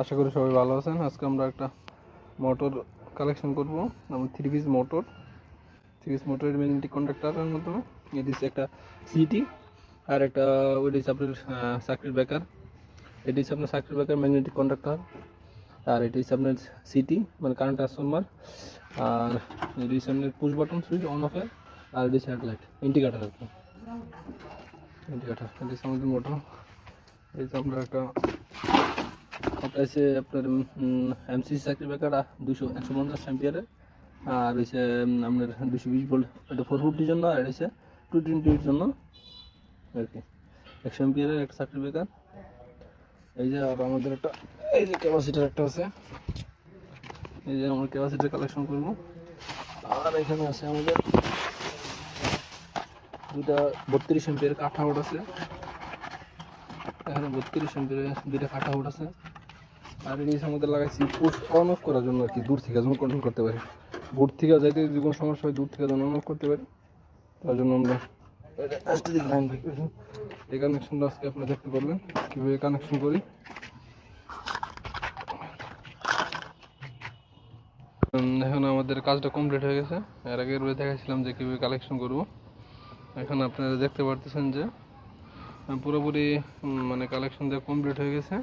আশা করি সবাই ভালো আছেন। আজকে আমরা একটা মোটর কালেকশন করব। আমরা থ্রি পিস মোটরের ম্যাগনেটিক কন্ডাক্টরের মাধ্যমে এটি একটা সিটি আর একটা ওইটি আপনার সার্কিট ব্রেকার। এটি আপনার সার্কিট ব্রেকার ম্যাগনেটিক কন্ডাক্টর, আর এটি আপনার সিটি মানে কারেন্ট ট্রান্সফরমার, আর এটি আপনার পুশ বাটন সুইচ অন অফের, আর এটি স্যাটেলাইট ইন্ডিকেটার আর কি ইন্ডিকেটার। এটি আমাদের মোটর। এই যে আমরা একটা আছে আপনার এমসি সার্কিট ব্রেকার 150 অ্যাম্পিয়ারের, আর হচ্ছে আপনার 220 ভোল্ট, এটা 440 জন্য, আর হচ্ছে 220 জন্য আর কি 100 অ্যাম্পিয়ারের একটা সার্কিট ব্রেকার। এই যে আর আমাদের একটা এই যে ক্যাপাসিটার একটা আছে, এই যে আমরা ক্যাপাসিটার কালেকশন করব। আর এখানে আছে আমাদের দুটা 32 অ্যাম্পিয়ারের কাট আউট আছে, এখানে 32 অ্যাম্পিয়ারের দুইটা কাট আউট আছে। আর এই আমাদের লাগাইছি পুশ অন অফ করার জন্য আর কি, দূর থেকে যেমন কন্ট্রোল করতে পারি, দূর থেকে যাইতে যে কোনো সমস্যা হয় দূর থেকে যেন অন অফ করতে পারি, তার জন্য আমরা এই কানেকশনটা আজকে আপনারা দেখতে পারবেন কীভাবে কানেকশন করি। এখন আমাদের কাজটা কমপ্লিট হয়ে গেছে। এর আগে দেখাচ্ছিলাম যে কীভাবে কালেকশন করব। এখন আপনারা দেখতে পারতেছেন যে পুরোপুরি মানে কালেকশন দেওয়া কমপ্লিট হয়ে গেছে।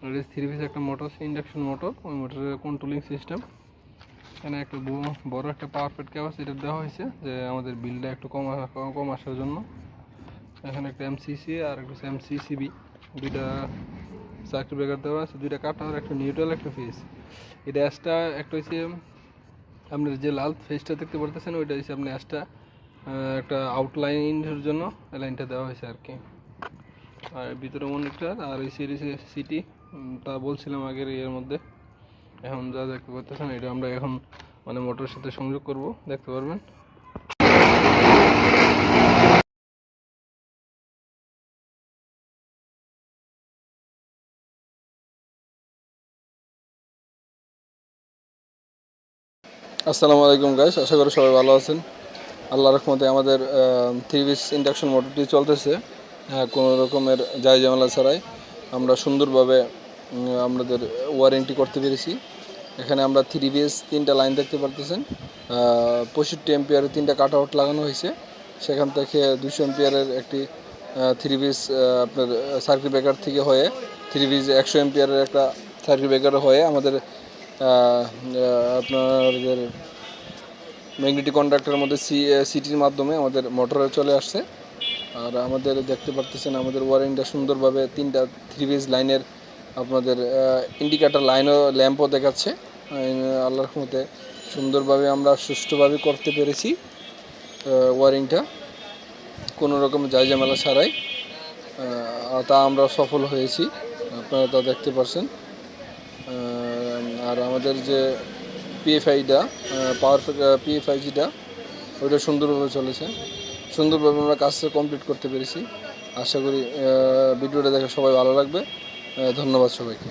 এটা থ্রি পিস একটা মোটর, ইন্ডাকশন মোটর, ওই মোটরের কন্ট্রোলিং সিস্টেম। এখানে একটা বড় একটা পাওয়ার পেড ক্যাপাসিটার দেওয়া হয়েছে যে আমাদের বিলটা একটু কম আসার জন্য। এখানে একটা এমসিসি আর একটা এমসিসিবি, দুইটা সার্কিট ব্রেকার দেওয়া আছে, দুইটা কাটার, একটা নিউট্রাল, একটা ফেজ। এটা অ্যাসটা একটা হচ্ছে আপনার যে লাল ফেজটা দেখতে পারতেছেন, ওইটা হচ্ছে আপনার অ্যাসটা একটা আউটলাইনের জন্য লাইনটা দেওয়া হয়েছে আর কি। আর ভিতরে মনিটর, আর এই সিরিজে সিটি তা বলছিলাম আগের এর মধ্যে। এখন যা দেখতে পাচ্ছেন এটা আমরা এখন মানে মোটরের সাথে সংযোগ করব, দেখতে পারবেন। আসসালামু আলাইকুম গাইস, আশা করি সবাই ভালো আছেন। আল্লাহর রহমতে আমাদের থ্রি পিস ইন্ডাকশন মোটরটি চলতেছে কোনো রকমের জায় ঝামেলা ছাড়াই। আমরা সুন্দরভাবে আমাদের ওয়ারেন্টি করতে পেরেছি। এখানে আমরা থ্রি পিস 3টা লাইন দেখতে পারতেছেন। 65 অ্যাম্পিয়ারের 3টা কাট আউট লাগানো হয়েছে। সেখান থেকে 200 অ্যাম্পিয়ারের একটি থ্রি পিস আপনার সার্কিট ব্রেকার থেকে হয়ে থ্রি পিস 100 অ্যাম্পিয়ারের একটা সার্কিট ব্রেকার হয়ে আমাদের আপনাদের ম্যাগনেটিক কন্ডাক্টরের মধ্যে সিটির মাধ্যমে আমাদের মোটরে চলে আসছে। আর আমাদের দেখতে পারতেছেন আমাদের ওয়ারেন্টিটা সুন্দরভাবে 3টা থ্রি পিস লাইনের আপনাদের ইন্ডিকেটার লাইনও ল্যাম্পও দেখাচ্ছে। আল্লাহর রহমতে সুন্দরভাবে আমরা সুষ্ঠুভাবে করতে পেরেছি ওয়ারিংটা, কোনো রকম জায়জামেলা ছাড়াই। তা আমরা সফল হয়েছি, আপনারা তা দেখতে পাচ্ছেন। আর আমাদের যে পিএফআইটা পাওয়ার পিএফআইজিটা ওইটা সুন্দরভাবে চলেছে, সুন্দরভাবে আমরা কাজটা কমপ্লিট করতে পেরেছি। আশা করি ভিডিওটা দেখে সবাই ভালো লাগবে। ধন্যবাদ সবাইকে।